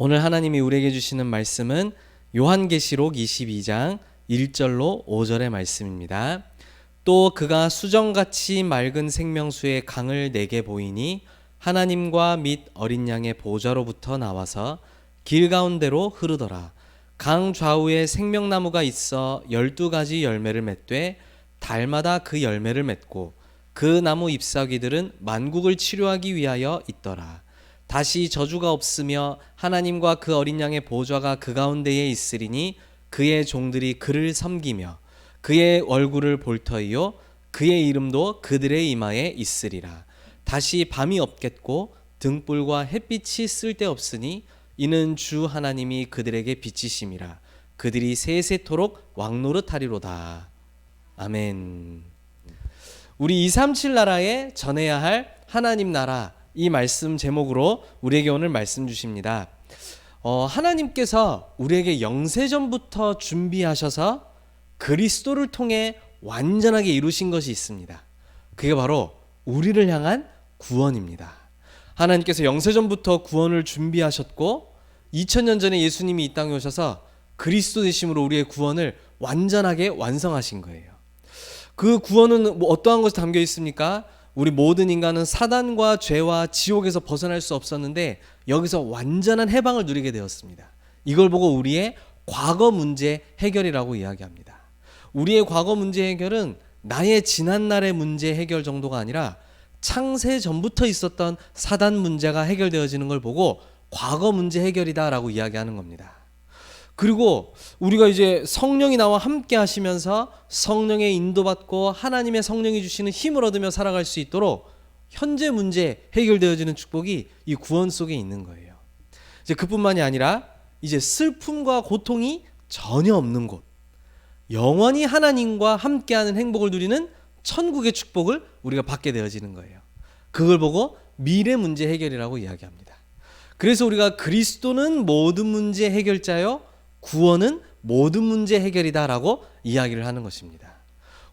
오늘 하나님이 우리에게 주시는 말씀은 요한계시록 22장 1절로 5절의 말씀입니다. 또 그가 수정같이 맑은 생명수의 강을 내게 보이니 하나님과 및 어린 양의 보좌로부터 나와서 길 가운데로 흐르더라. 강 좌우에 생명나무가 있어 12가지 열매를 맺되 달마다 그 열매를 맺고 그 나무 잎사귀들은 만국을 치료하기 위하여 있더라. 다시 저주가 없으며 하나님과 그 어린 양의 보좌가 그 가운데에 있으리니 그의 종들이 그를 섬기며 그의 얼굴을 볼 터이요 그의 이름도 그들의 이마에 있으리라. 다시 밤이 없겠고 등불과 햇빛이 쓸데없으니 이는 주 하나님이 그들에게 빛이심이라. 그들이 세세토록 왕노릇하리로다. 아멘. 우리 237 나라에 전해야 할 하나님 나라, 이 말씀 제목으로 우리에게 오늘 말씀 주십니다. 하나님께서 우리에게 영세전부터 준비하셔서 그리스도를 통해 완전하게 이루신 것이 있습니다. 그게 바로 우리를 향한 구원입니다. 하나님께서 영세전부터 구원을 준비하셨고 2000년 전에 예수님이 이 땅에 오셔서 그리스도 되심으로 우리의 구원을 완전하게 완성하신 거예요. 그 구원은 어떠한 것이 담겨 있습니까? 우리 모든 인간은 사단과 죄와 지옥에서 벗어날 수 없었는데 여기서 완전한 해방을 누리게 되었습니다. 이걸 보고 우리의 과거 문제 해결이라고 이야기합니다. 우리의 과거 문제 해결은 나의 지난날의 문제 해결 정도가 아니라 창세 전부터 있었던 사단 문제가 해결되어지는 걸 보고 과거 문제 해결이다라고 이야기하는 겁니다. 그리고 우리가 이제 성령이 나와 함께 하시면서 성령의 인도받고 하나님의 성령이 주시는 힘을 얻으며 살아갈 수 있도록 현재 문제 해결되어지는 축복이 이 구원 속에 있는 거예요. 이제 그뿐만이 아니라 이제 슬픔과 고통이 전혀 없는 곳, 영원히 하나님과 함께하는 행복을 누리는 천국의 축복을 우리가 받게 되어지는 거예요. 그걸 보고 미래 문제 해결이라고 이야기합니다. 그래서 우리가 그리스도는 모든 문제 해결자요 구원은 모든 문제 해결이다라고 이야기를 하는 것입니다.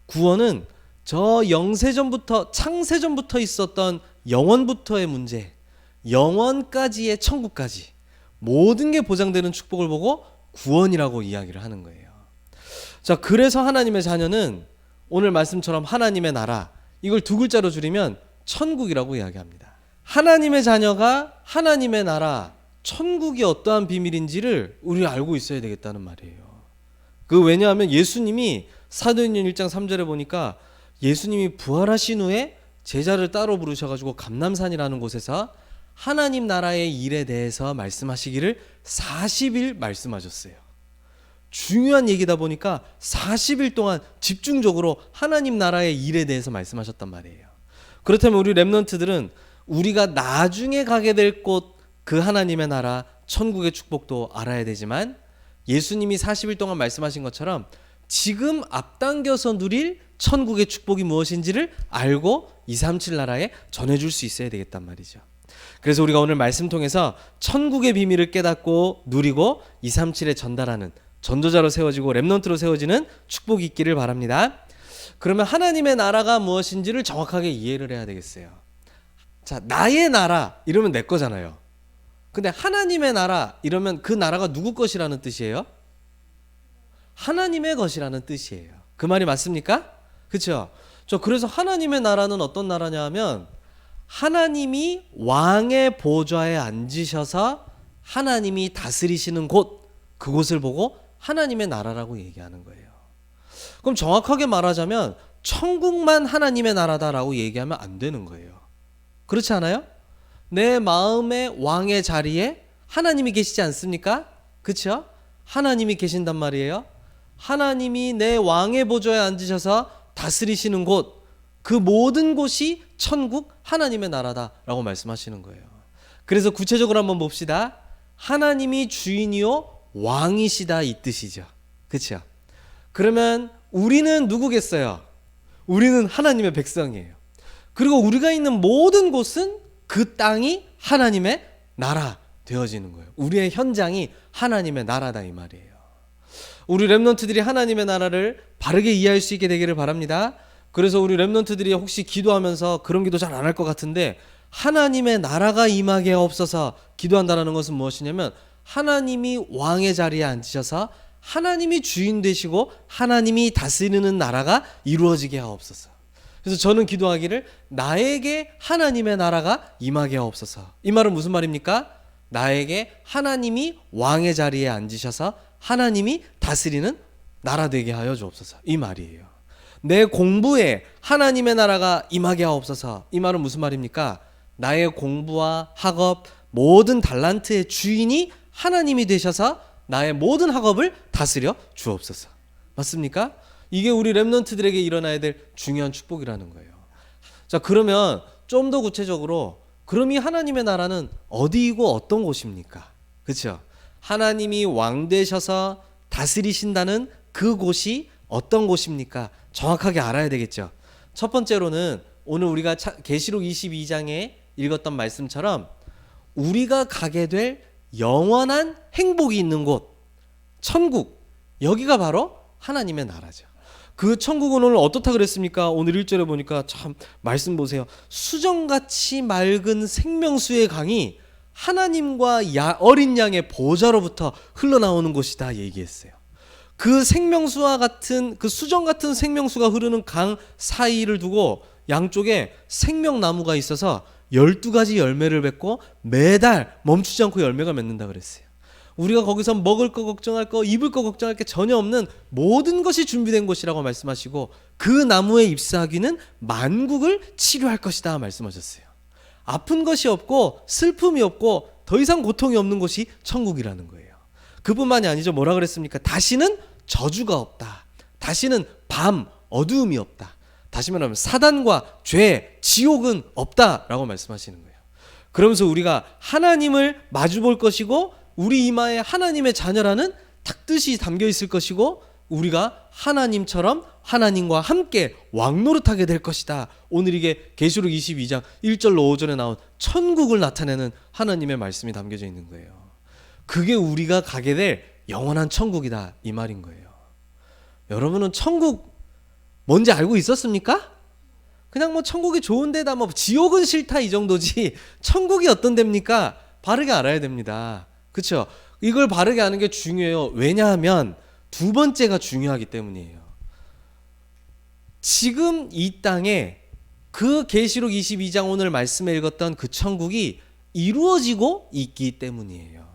구원은 저 영세전부터 창세전부터 있었던 영원부터의 문제, 영원까지의 천국까지 모든 게 보장되는 축복을 보고 구원이라고 이야기를 하는 거예요. 자, 그래서 하나님의 자녀는 오늘 말씀처럼 하나님의 나라, 이걸 두 글자로 줄이면 천국이라고 이야기합니다. 하나님의 자녀가 하나님의 나라, 천국이 어떠한 비밀인지를 우리가 알고 있어야 되겠다는 말이에요. 왜냐하면 예수님이 사도행전 1장 3절에 보니까 예수님이 부활하신 후에 제자를 따로 부르셔가지고 감람산이라는 곳에서 하나님 나라의 일에 대해서 말씀하시기를 40일 말씀하셨어요. 중요한 얘기다 보니까 40일 동안 집중적으로 하나님 나라의 일에 대해서 말씀하셨단 말이에요. 그렇다면 우리 렘넌트들은 우리가 나중에 가게 될 곳, 그 하나님의 나라, 천국의 축복도 알아야 되지만 예수님이 40일 동안 말씀하신 것처럼 지금 앞당겨서 누릴 천국의 축복이 무엇인지를 알고 237 나라에 전해줄 수 있어야 되겠단 말이죠. 그래서 우리가 오늘 말씀 통해서 천국의 비밀을 깨닫고 누리고 237에 전달하는 전도자로 세워지고 렘넌트로 세워지는 축복이 있기를 바랍니다. 그러면 하나님의 나라가 무엇인지를 정확하게 이해를 해야 되겠어요. 자, 나의 나라 이러면 내 거잖아요. 근데 하나님의 나라 이러면 그 나라가 누구 것이라는 뜻이에요? 하나님의 것이라는 뜻이에요. 그 말이 맞습니까? 그렇죠? 그래서 하나님의 나라는 어떤 나라냐 하면 하나님이 왕의 보좌에 앉으셔서 하나님이 다스리시는 곳, 그곳을 보고 하나님의 나라라고 얘기하는 거예요. 그럼 정확하게 말하자면 천국만 하나님의 나라다라고 얘기하면 안 되는 거예요. 그렇지 않아요? 내 마음의 왕의 자리에 하나님이 계시지 않습니까? 그렇죠? 하나님이 계신단 말이에요. 하나님이 내 왕의 보좌에 앉으셔서 다스리시는 곳, 그 모든 곳이 천국 하나님의 나라다라고 말씀하시는 거예요. 그래서 구체적으로 한번 봅시다. 하나님이 주인이요 왕이시다, 이 뜻이죠. 그렇죠? 그러면 우리는 누구겠어요? 우리는 하나님의 백성이에요. 그리고 우리가 있는 모든 곳은 그 땅이 하나님의 나라 되어지는 거예요. 우리의 현장이 하나님의 나라다, 이 말이에요. 우리 렘넌트들이 하나님의 나라를 바르게 이해할 수 있게 되기를 바랍니다. 그래서 우리 렘넌트들이 혹시 기도하면서 그런 기도 잘 안 할 것 같은데 하나님의 나라가 임하게 없어서 기도한다는 것은 무엇이냐면 하나님이 왕의 자리에 앉으셔서 하나님이 주인 되시고 하나님이 다스리는 나라가 이루어지게 하옵소서. 그래서 저는 기도하기를 나에게 하나님의 나라가 임하게 하옵소서. 이 말은 무슨 말입니까? 나에게 하나님이 왕의 자리에 앉으셔서 하나님이 다스리는 나라 되게 하여 주옵소서. 이 말이에요. 내 공부에 하나님의 나라가 임하게 하옵소서. 이 말은 무슨 말입니까? 나의 공부와 학업, 모든 달란트의 주인이 하나님이 되셔서 나의 모든 학업을 다스려 주옵소서. 맞습니까? 이게 우리 렘넌트들에게 일어나야 될 중요한 축복이라는 거예요. 자, 그러면 좀 더 구체적으로 그럼 이 하나님의 나라는 어디이고 어떤 곳입니까? 그렇죠? 하나님이 왕 되셔서 다스리신다는 그 곳이 어떤 곳입니까? 정확하게 알아야 되겠죠. 첫 번째로는 오늘 우리가 계시록 22장에 읽었던 말씀처럼 우리가 가게 될 영원한 행복이 있는 곳, 천국, 여기가 바로 하나님의 나라죠. 그 천국은 오늘 어떻다 그랬습니까? 오늘 1절에 보니까 참 말씀 보세요. 수정같이 맑은 생명수의 강이 하나님과 어린 양의 보좌로부터 흘러나오는 곳이다 얘기했어요. 그 생명수와 같은 그 수정 같은 생명수가 흐르는 강 사이를 두고 양쪽에 생명나무가 있어서 12가지 열매를 맺고 매달 멈추지 않고 열매가 맺는다 그랬어요. 우리가 거기서 먹을 거 걱정할 거, 입을 거 걱정할 게 전혀 없는 모든 것이 준비된 곳이라고 말씀하시고 그 나무에 잎사귀는 만국을 치료할 것이다 말씀하셨어요. 아픈 것이 없고 슬픔이 없고 더 이상 고통이 없는 곳이 천국이라는 거예요. 그뿐만이 아니죠. 뭐라 그랬습니까? 다시는 저주가 없다. 다시는 밤, 어두움이 없다. 다시 말하면 사단과 죄, 지옥은 없다라고 말씀하시는 거예요. 그러면서 우리가 하나님을 마주 볼 것이고 우리 이마에 하나님의 자녀라는 탁뜻이 담겨 있을 것이고 우리가 하나님처럼 하나님과 함께 왕노릇하게 될 것이다. 오늘 이게 계시록 22장 1절로 5절에 나온 천국을 나타내는 하나님의 말씀이 담겨져 있는 거예요. 그게 우리가 가게 될 영원한 천국이다 이 말인 거예요. 여러분은 천국 뭔지 알고 있었습니까? 그냥 뭐 천국이 좋은 데다 뭐 지옥은 싫다 이 정도지 천국이 어떤 데입니까? 바르게 알아야 됩니다. 그렇죠? 이걸 바르게 아는 게 중요해요. 왜냐하면 두 번째가 중요하기 때문이에요. 지금 이 땅에 그 계시록 22장 오늘 말씀에 읽었던 그 천국이 이루어지고 있기 때문이에요.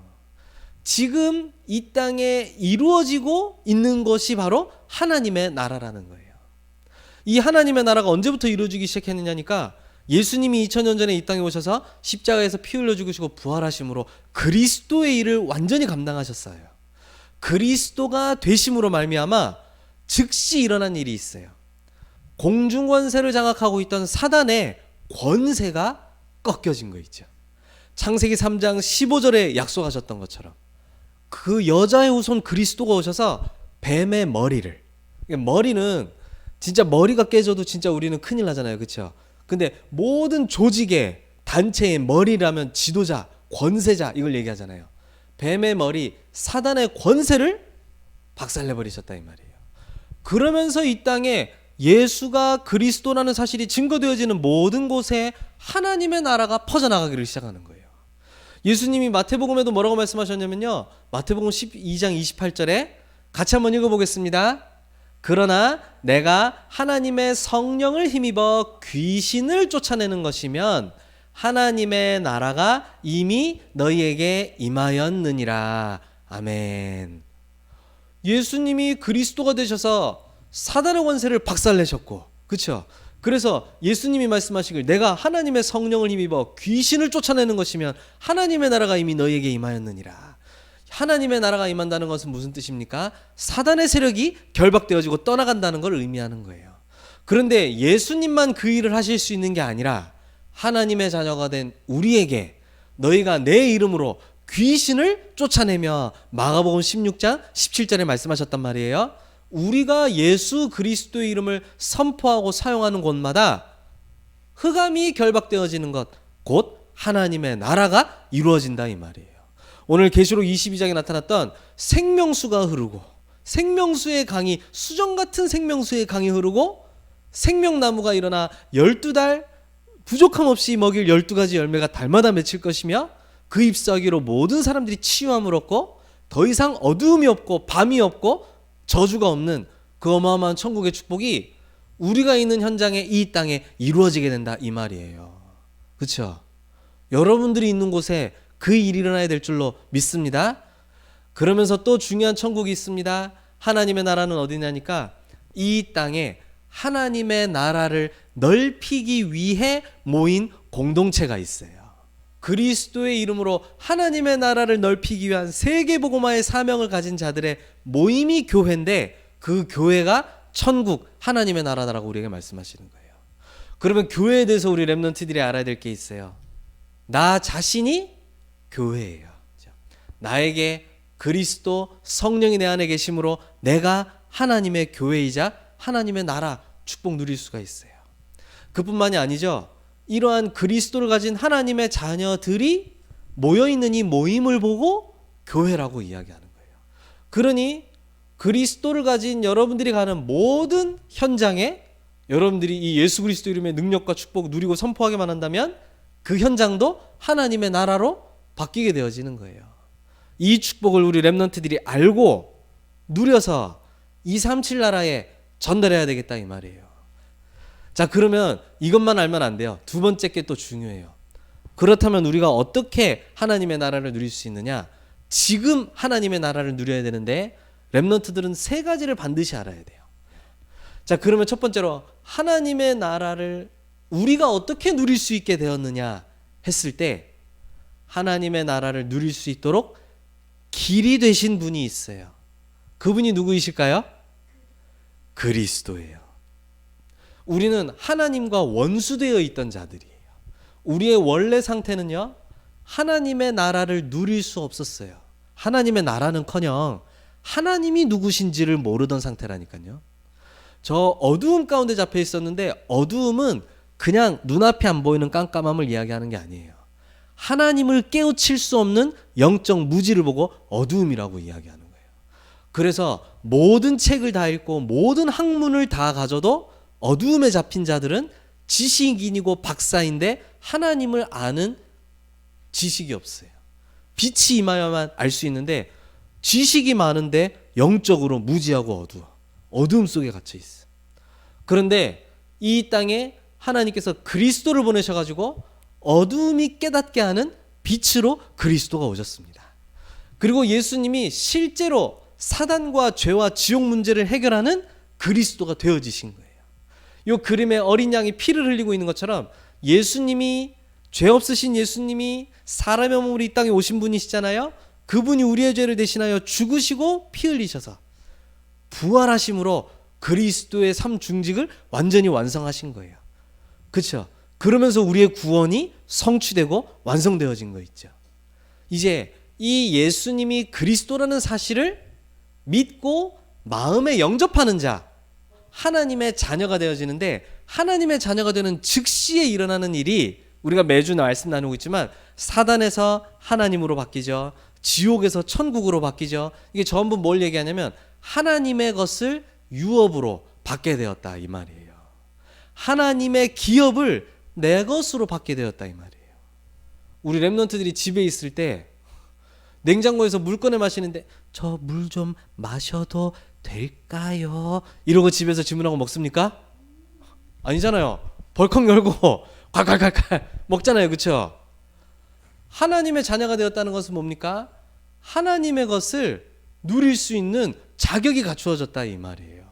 지금 이 땅에 이루어지고 있는 것이 바로 하나님의 나라라는 거예요. 이 하나님의 나라가 언제부터 이루어지기 시작했느냐니까 예수님이 2000년 전에 이 땅에 오셔서 십자가에서 피 흘려 죽으시고 부활하심으로 그리스도의 일을 완전히 감당하셨어요. 그리스도가 되심으로 말미암아 즉시 일어난 일이 있어요. 공중권세를 장악하고 있던 사단의 권세가 꺾여진 거 있죠. 창세기 3장 15절에 약속하셨던 것처럼 그 여자의 후손 그리스도가 오셔서 뱀의 머리는 진짜 머리가 깨져도 진짜 우리는 큰일 나잖아요. 그렇죠? 근데 모든 조직의 단체의 머리라면 지도자, 권세자 이걸 얘기하잖아요. 뱀의 머리, 사단의 권세를 박살내버리셨다 이 말이에요. 그러면서 이 땅에 예수가 그리스도라는 사실이 증거되어지는 모든 곳에 하나님의 나라가 퍼져나가기를 시작하는 거예요. 예수님이 마태복음에도 뭐라고 말씀하셨냐면요. 마태복음 12장 28절에 같이 한번 읽어보겠습니다. 그러나 내가 하나님의 성령을 힘입어 귀신을 쫓아내는 것이면 하나님의 나라가 이미 너희에게 임하였느니라. 아멘. 예수님이 그리스도가 되셔서 사단의 권세를 박살내셨고, 그렇죠? 그래서 예수님이 말씀하시길 내가 하나님의 성령을 힘입어 귀신을 쫓아내는 것이면 하나님의 나라가 이미 너희에게 임하였느니라. 하나님의 나라가 임한다는 것은 무슨 뜻입니까? 사단의 세력이 결박되어지고 떠나간다는 걸 의미하는 거예요. 그런데 예수님만 그 일을 하실 수 있는 게 아니라 하나님의 자녀가 된 우리에게 너희가 내 이름으로 귀신을 쫓아내며 마가복음 16장 17절에 말씀하셨단 말이에요. 우리가 예수 그리스도의 이름을 선포하고 사용하는 곳마다 흑암이 결박되어지는 것, 곧 하나님의 나라가 이루어진다 이 말이에요. 오늘 계시록 22장에 나타났던 생명수가 흐르고 생명수의 강이 수정 같은 생명수의 강이 흐르고 생명나무가 일어나 12달 부족함 없이 먹일 12가지 열매가 달마다 맺힐 것이며 그 잎사귀로 모든 사람들이 치유함을 얻고 더 이상 어두움이 없고 밤이 없고 저주가 없는 그 어마어마한 천국의 축복이 우리가 있는 현장에 이 땅에 이루어지게 된다 이 말이에요. 그렇죠? 여러분들이 있는 곳에 그 일이 일어나야 될 줄로 믿습니다. 그러면서 또 중요한 천국이 있습니다. 하나님의 나라는 어디냐니까 이 땅에 하나님의 나라를 넓히기 위해 모인 공동체가 있어요. 그리스도의 이름으로 하나님의 나라를 넓히기 위한 세계복음화의 사명을 가진 자들의 모임이 교회인데 그 교회가 천국 하나님의 나라다라고 우리에게 말씀하시는 거예요. 그러면 교회에 대해서 우리 렘넌트들이 알아야 될 게 있어요. 나 자신이 교회예요. 나에게 그리스도 성령이 내 안에 계심으로 내가 하나님의 교회이자 하나님의 나라 축복 누릴 수가 있어요. 그뿐만이 아니죠. 이러한 그리스도를 가진 하나님의 자녀들이 모여있는 이 모임을 보고 교회라고 이야기하는 거예요. 그러니 그리스도를 가진 여러분들이 가는 모든 현장에 여러분들이 이 예수 그리스도 이름의 능력과 축복을 누리고 선포하기만 한다면 그 현장도 하나님의 나라로 바뀌게 되어지는 거예요. 이 축복을 우리 렘넌트들이 알고 누려서 237 나라에 전달해야 되겠다 이 말이에요. 자, 그러면 이것만 알면 안 돼요. 두 번째 게 또 중요해요. 그렇다면 우리가 어떻게 하나님의 나라를 누릴 수 있느냐? 지금 하나님의 나라를 누려야 되는데 렘넌트들은 세 가지를 반드시 알아야 돼요. 자, 그러면 첫 번째로 하나님의 나라를 우리가 어떻게 누릴 수 있게 되었느냐 했을 때 하나님의 나라를 누릴 수 있도록 길이 되신 분이 있어요. 그분이 누구이실까요? 그리스도예요. 우리는 하나님과 원수되어 있던 자들이에요. 우리의 원래 상태는요, 하나님의 나라를 누릴 수 없었어요. 하나님의 나라는커녕 하나님이 누구신지를 모르던 상태라니까요. 저 어두움 가운데 잡혀 있었는데 어두움은 그냥 눈앞에 안 보이는 깜깜함을 이야기하는 게 아니에요. 하나님을 깨우칠 수 없는 영적 무지를 보고 어두움이라고 이야기하는 거예요. 그래서 모든 책을 다 읽고 모든 학문을 다 가져도 어두움에 잡힌 자들은 지식인이고 박사인데 하나님을 아는 지식이 없어요. 빛이 임하여만 알 수 있는데 지식이 많은데 영적으로 무지하고 어두워. 어두움 속에 갇혀 있어. 그런데 이 땅에 하나님께서 그리스도를 보내셔가지고 어두움이 깨닫게 하는 빛으로 그리스도가 오셨습니다. 그리고 예수님이 실제로 사단과 죄와 지옥 문제를 해결하는 그리스도가 되어지신 거예요. 이 그림에 어린 양이 피를 흘리고 있는 것처럼 예수님이 죄 없으신 예수님이 사람의 몸으로 이 땅에 오신 분이시잖아요. 그분이 우리의 죄를 대신하여 죽으시고 피 흘리셔서 부활하심으로 그리스도의 삶 중직을 완전히 완성하신 거예요. 그렇죠? 그러면서 우리의 구원이 성취되고 완성되어진 거 있죠. 이제 이 예수님이 그리스도라는 사실을 믿고 마음에 영접하는 자, 하나님의 자녀가 되어지는데 하나님의 자녀가 되는 즉시에 일어나는 일이 우리가 매주 말씀 나누고 있지만 사단에서 하나님으로 바뀌죠. 지옥에서 천국으로 바뀌죠. 이게 전부 뭘 얘기하냐면 하나님의 것을 유업으로 받게 되었다 이 말이에요. 하나님의 기업을 내 것으로 받게 되었다 이 말이에요. 우리 렘넌트들이 집에 있을 때 냉장고에서 물 꺼내 마시는데 저 물 좀 마셔도 될까요? 이러고 집에서 주문하고 먹습니까? 아니잖아요. 벌컥 열고 콸콸콸콸 먹잖아요. 그렇죠? 하나님의 자녀가 되었다는 것은 뭡니까? 하나님의 것을 누릴 수 있는 자격이 갖추어졌다 이 말이에요.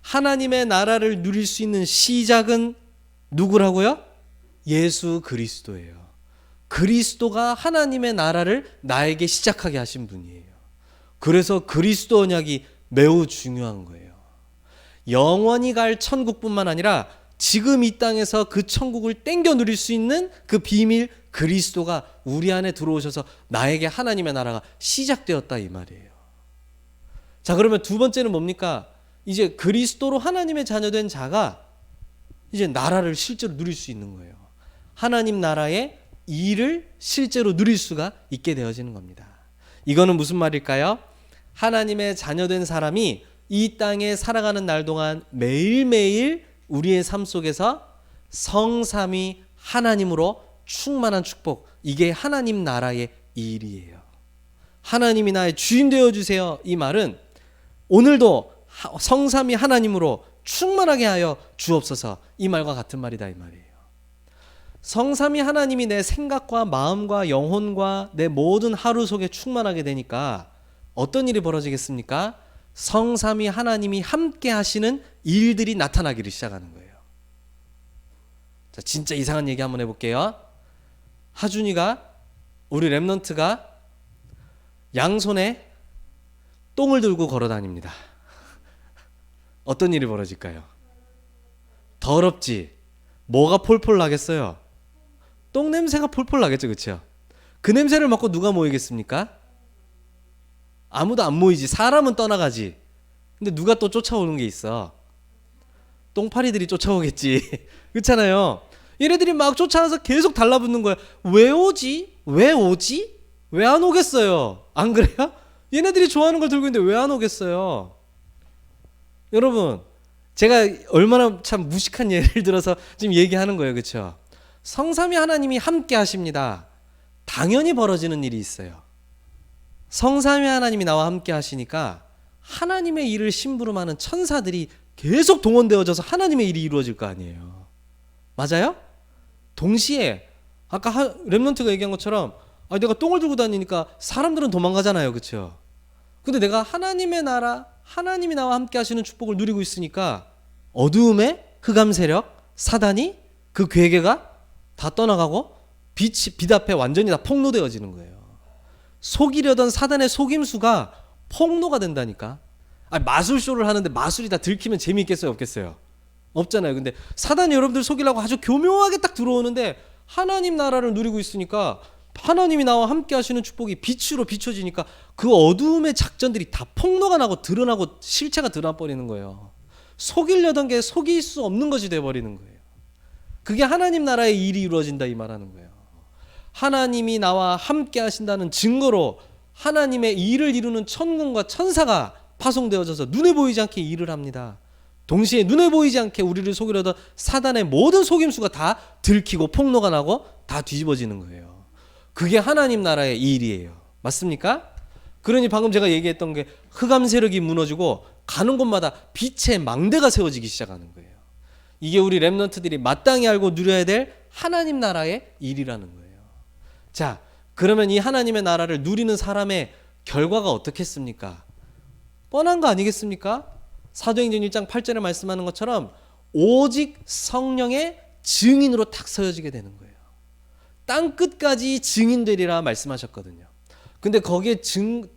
하나님의 나라를 누릴 수 있는 시작은 누구라고요? 예수 그리스도예요. 그리스도가 하나님의 나라를 나에게 시작하게 하신 분이에요. 그래서 그리스도 언약이 매우 중요한 거예요. 영원히 갈 천국뿐만 아니라 지금 이 땅에서 그 천국을 땡겨 누릴 수 있는 그 비밀 그리스도가 우리 안에 들어오셔서 나에게 하나님의 나라가 시작되었다 이 말이에요. 자, 그러면 두 번째는 뭡니까? 이제 그리스도로 하나님의 자녀된 자가 이제 나라를 실제로 누릴 수 있는 거예요. 하나님 나라의 일을 실제로 누릴 수가 있게 되어지는 겁니다. 이거는 무슨 말일까요? 하나님의 자녀된 사람이 이 땅에 살아가는 날 동안 매일매일 우리의 삶 속에서 성삼위 하나님으로 충만한 축복, 이게 하나님 나라의 일이에요. 하나님이 나의 주인 되어주세요. 이 말은 오늘도 성삼위 하나님으로 충만하게 하여 주옵소서, 이 말과 같은 말이다 이 말이에요. 성삼위 하나님이 내 생각과 마음과 영혼과 내 모든 하루 속에 충만하게 되니까 어떤 일이 벌어지겠습니까? 성삼위 하나님이 함께 하시는 일들이 나타나기를 시작하는 거예요. 자, 진짜 이상한 얘기 한번 해볼게요. 하준이가, 우리 랩넌트가 양손에 똥을 들고 걸어 다닙니다. 어떤 일이 벌어질까요? 더럽지? 뭐가 폴폴 나겠어요? 똥 냄새가 폴폴 나겠죠, 그렇죠? 그 냄새를 맡고 누가 모이겠습니까? 아무도 안 모이지. 사람은 떠나가지. 근데 누가 또 쫓아오는 게 있어? 똥파리들이 쫓아오겠지. 그렇잖아요. 얘네들이 막 쫓아와서 계속 달라붙는 거야. 왜 오지? 왜 오지? 왜 안 오겠어요? 안 그래요? 얘네들이 좋아하는 걸 들고 있는데 왜 안 오겠어요? 여러분, 제가 얼마나 참 무식한 예를 들어서 지금 얘기하는 거예요. 그렇죠? 성삼위 하나님이 함께 하십니다. 당연히 벌어지는 일이 있어요. 성삼위 하나님이 나와 함께 하시니까 하나님의 일을 심부름하는 천사들이 계속 동원되어져서 하나님의 일이 이루어질 거 아니에요. 맞아요? 동시에 아까 랩런트가 얘기한 것처럼 내가 똥을 들고 다니니까 사람들은 도망가잖아요. 그렇죠? 근데 내가 하나님의 나라, 하나님이 나와 함께 하시는 축복을 누리고 있으니까 어두움의 흑암 세력, 사단이, 그 괴계가 다 떠나가고 빛 앞에 완전히 다 폭로되어지는 거예요. 속이려던 사단의 속임수가 폭로가 된다니까. 마술쇼를 하는데 마술이 다 들키면 재미있겠어요, 없겠어요? 없잖아요. 근데 사단이 여러분들 속이려고 아주 교묘하게 딱 들어오는데 하나님 나라를 누리고 있으니까 하나님이 나와 함께 하시는 축복이 빛으로 비춰지니까 그 어두움의 작전들이 다 폭로가 나고 드러나고 실체가 드러나버리는 거예요. 속이려던 게 속일 수 없는 것이 돼버리는 거예요. 그게 하나님 나라의 일이 이루어진다 이 말하는 거예요. 하나님이 나와 함께 하신다는 증거로 하나님의 일을 이루는 천군과 천사가 파송되어져서 눈에 보이지 않게 일을 합니다. 동시에 눈에 보이지 않게 우리를 속이려던 사단의 모든 속임수가 다 들키고 폭로가 나고 다 뒤집어지는 거예요. 그게 하나님 나라의 일이에요. 맞습니까? 그러니 방금 제가 얘기했던 게 흑암 세력이 무너지고 가는 곳마다 빛의 망대가 세워지기 시작하는 거예요. 이게 우리 랩런트들이 마땅히 알고 누려야 될 하나님 나라의 일이라는 거예요. 자, 그러면 이 하나님의 나라를 누리는 사람의 결과가 어떻겠습니까? 뻔한 거 아니겠습니까? 사도행전 1장 8절에 말씀하는 것처럼 오직 성령의 증인으로 탁 서여지게 되는 거예요. 땅끝까지 증인되리라 말씀하셨거든요. 근데 거기에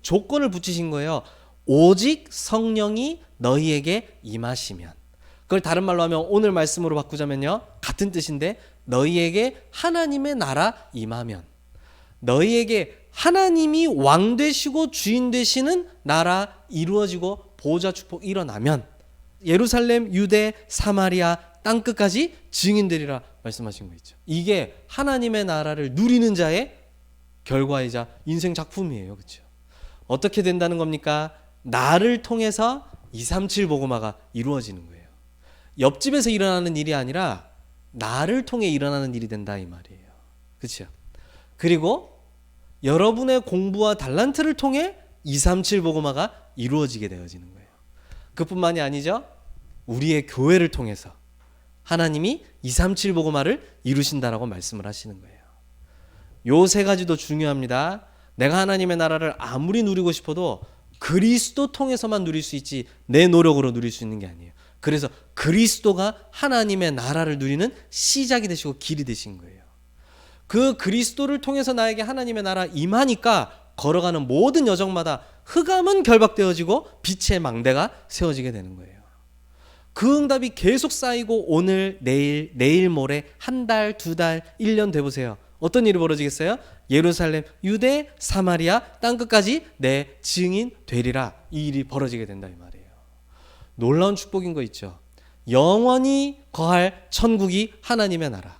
조건을 붙이신 거예요. 오직 성령이 너희에게 임하시면. 그걸 다른 말로 하면 오늘 말씀으로 바꾸자면요, 같은 뜻인데 너희에게 하나님의 나라 임하면, 너희에게 하나님이 왕 되시고 주인 되시는 나라 이루어지고 보호자 축복 일어나면 예루살렘, 유대, 사마리아 땅끝까지 증인되리라 말씀하신 거 있죠. 이게 하나님의 나라를 누리는 자의 결과이자 인생 작품이에요. 그렇죠? 어떻게 된다는 겁니까? 나를 통해서 237 복음화가 이루어지는 거예요. 옆집에서 일어나는 일이 아니라 나를 통해 일어나는 일이 된다 이 말이에요. 그렇죠? 그리고 여러분의 공부와 달란트를 통해 237 복음화가 이루어지게 되어지는 거예요. 그뿐만이 아니죠. 우리의 교회를 통해서 하나님이 237 복음화를 이루신다라고 말씀을 하시는 거예요. 요 세 가지도 중요합니다. 내가 하나님의 나라를 아무리 누리고 싶어도 그리스도 통해서만 누릴 수 있지 내 노력으로 누릴 수 있는 게 아니에요. 그래서 그리스도가 하나님의 나라를 누리는 시작이 되시고 길이 되신 거예요. 그 그리스도를 통해서 나에게 하나님의 나라 임하니까 걸어가는 모든 여정마다 흑암은 결박되어지고 빛의 망대가 세워지게 되는 거예요. 그 응답이 계속 쌓이고 오늘, 내일 모레, 한 달, 두 달, 1년 돼보세요. 어떤 일이 벌어지겠어요? 예루살렘, 유대, 사마리아 땅끝까지 내 증인 되리라. 이 일이 벌어지게 된다 이 말이에요. 놀라운 축복인 거 있죠. 영원히 거할 천국이 하나님의 나라.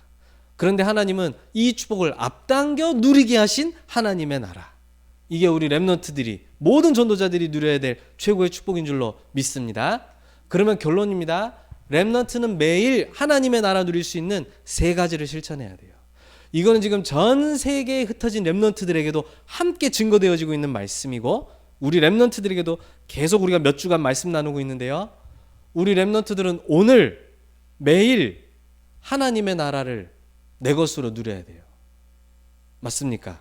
그런데 하나님은 이 축복을 앞당겨 누리게 하신 하나님의 나라. 이게 우리 랩런트들이 모든 전도자들이 누려야 될 최고의 축복인 줄로 믿습니다. 그러면 결론입니다. 랩런트는 매일 하나님의 나라 누릴 수 있는 세 가지를 실천해야 돼요. 이거는 지금 전 세계에 흩어진 렘넌트들에게도 함께 증거되어지고 있는 말씀이고 우리 렘넌트들에게도 계속 우리가 몇 주간 말씀 나누고 있는데요. 우리 렘넌트들은 오늘 매일 하나님의 나라를 내 것으로 누려야 돼요. 맞습니까?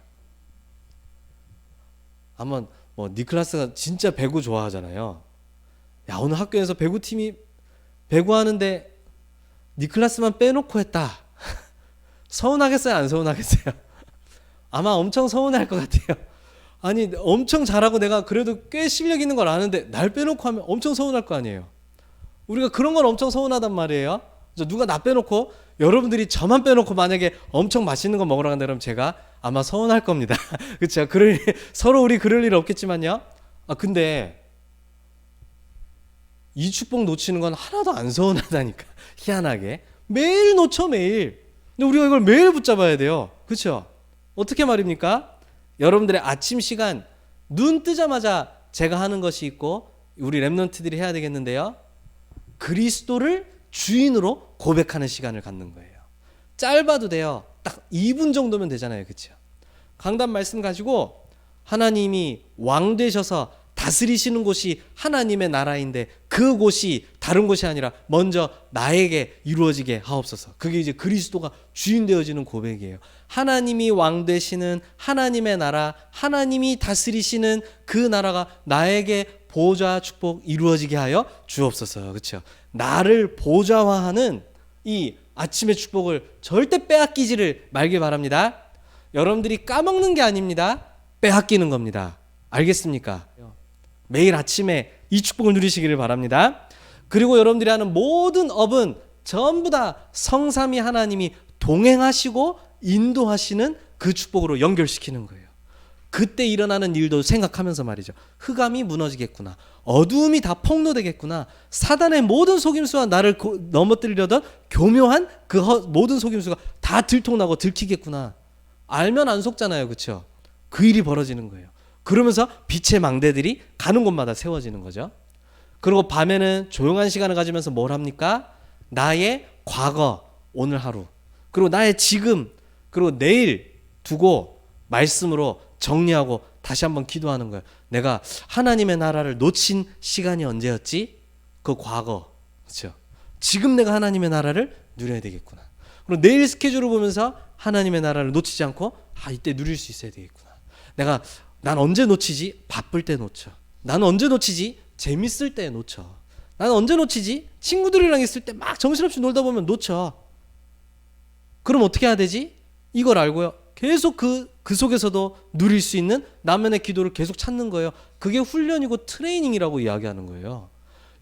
한번 니클라스가 진짜 배구 좋아하잖아요. 야, 오늘 학교에서 배구팀이 배구하는데 니클라스만 빼놓고 했다. 서운하겠어요? 안 서운하겠어요? 아마 엄청 서운할 것 같아요. 아니 엄청 잘하고 내가 그래도 꽤 실력 있는 걸 아는데 날 빼놓고 하면 엄청 서운할 거 아니에요. 우리가 그런 건 엄청 서운하단 말이에요. 누가 나 빼놓고 여러분들이 저만 빼놓고 만약에 엄청 맛있는 거 먹으러 간다 그러면 제가 아마 서운할 겁니다. 그렇죠? 서로 우리 그럴 일 없겠지만요. 근데 이 축복 놓치는 건 하나도 안 서운하다니까. 희한하게 매일 놓쳐 매일. 근데 우리가 이걸 매일 붙잡아야 돼요. 그렇죠? 어떻게 말입니까? 여러분들의 아침 시간 눈 뜨자마자 제가 하는 것이 있고 우리 렘넌트들이 해야 되겠는데요. 그리스도를 주인으로 고백하는 시간을 갖는 거예요. 짧아도 돼요. 딱 2분 정도면 되잖아요. 그렇죠? 강단 말씀 가지고 하나님이 왕 되셔서 다스리시는 곳이 하나님의 나라인데 그 곳이 다른 곳이 아니라 먼저 나에게 이루어지게 하옵소서. 그게 이제 그리스도가 주인 되어지는 고백이에요. 하나님이 왕 되시는 하나님의 나라, 하나님이 다스리시는 그 나라가 나에게 보좌 축복 이루어지게 하여 주옵소서. 그렇죠? 나를 보좌화하는 이 아침의 축복을 절대 빼앗기지를 말길 바랍니다. 여러분들이 까먹는 게 아닙니다. 빼앗기는 겁니다. 알겠습니까? 매일 아침에 이 축복을 누리시기를 바랍니다. 그리고 여러분들이 하는 모든 업은 전부 다 성삼위 하나님이 동행하시고 인도하시는 그 축복으로 연결시키는 거예요. 그때 일어나는 일도 생각하면서 말이죠. 흑암이 무너지겠구나. 어두움이 다 폭로되겠구나. 사단의 모든 속임수와 나를 넘어뜨리려던 교묘한 그 모든 속임수가 다 들통나고 들키겠구나. 알면 안 속잖아요. 그렇죠? 그 일이 벌어지는 거예요. 그러면서 빛의 망대들이 가는 곳마다 세워지는 거죠. 그리고 밤에는 조용한 시간을 가지면서 뭘 합니까? 나의 과거, 오늘 하루, 그리고 나의 지금, 그리고 내일 두고 말씀으로 정리하고 다시 한번 기도하는 거예요. 내가 하나님의 나라를 놓친 시간이 언제였지? 그 과거. 그렇죠? 지금 내가 하나님의 나라를 누려야 되겠구나. 그리고 내일 스케줄을 보면서 하나님의 나라를 놓치지 않고 이때 누릴 수 있어야 되겠구나. 난 언제 놓치지? 바쁠 때 놓쳐. 난 언제 놓치지? 재밌을 때 놓쳐. 난 언제 놓치지? 친구들이랑 있을 때 막 정신없이 놀다 보면 놓쳐. 그럼 어떻게 해야 되지? 이걸 알고요. 계속 그 속에서도 누릴 수 있는 나만의 기도를 계속 찾는 거예요. 그게 훈련이고 트레이닝이라고 이야기하는 거예요.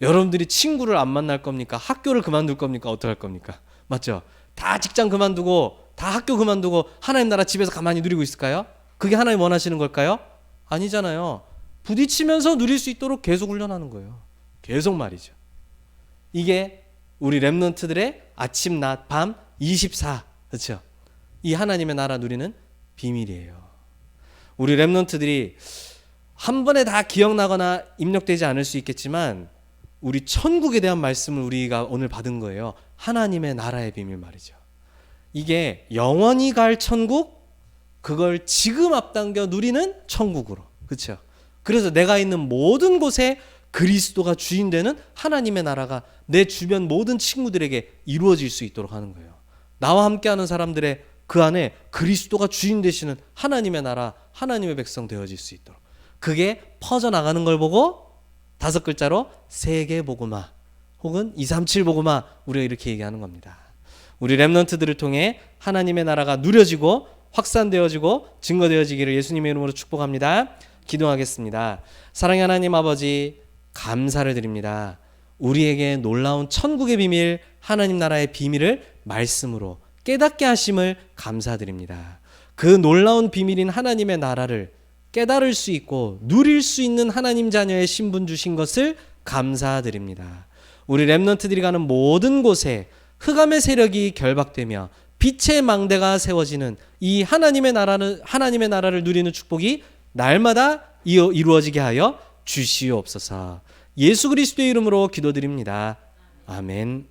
여러분들이 친구를 안 만날 겁니까? 학교를 그만둘 겁니까? 어떡할 겁니까? 맞죠? 다 직장 그만두고 다 학교 그만두고 하나님 나라 집에서 가만히 누리고 있을까요? 그게 하나님 원하시는 걸까요? 아니잖아요. 부딪히면서 누릴 수 있도록 계속 훈련하는 거예요. 계속 말이죠. 이게 우리 렘넌트들의 아침, 낮, 밤 24. 그렇죠? 이 하나님의 나라 누리는 비밀이에요. 우리 렘넌트들이 한 번에 다 기억나거나 입력되지 않을 수 있겠지만 우리 천국에 대한 말씀을 우리가 오늘 받은 거예요. 하나님의 나라의 비밀 말이죠. 이게 영원히 갈 천국, 그걸 지금 앞당겨 누리는 천국으로. 그렇죠? 그래서 내가 있는 모든 곳에 그리스도가 주인 되는 하나님의 나라가 내 주변 모든 친구들에게 이루어질 수 있도록 하는 거예요. 나와 함께하는 사람들의 그 안에 그리스도가 주인 되시는 하나님의 나라, 하나님의 백성 되어질 수 있도록. 그게 퍼져나가는 걸 보고 5글자로 세계복음화 혹은 237복음화 우리가 이렇게 얘기하는 겁니다. 우리 렘넌트들을 통해 하나님의 나라가 누려지고 확산되어지고 증거되어지기를 예수님의 이름으로 축복합니다. 기도하겠습니다. 사랑의 하나님 아버지, 감사를 드립니다. 우리에게 놀라운 천국의 비밀, 하나님 나라의 비밀을 말씀으로 깨닫게 하심을 감사드립니다. 그 놀라운 비밀인 하나님의 나라를 깨달을 수 있고 누릴 수 있는 하나님 자녀의 신분 주신 것을 감사드립니다. 우리 렘넌트들이 가는 모든 곳에 흑암의 세력이 결박되며 빛의 망대가 세워지는 이 하나님의 나라를 누리는 축복이 날마다 이루어지게 하여 주시옵소서. 예수 그리스도의 이름으로 기도드립니다. 아멘.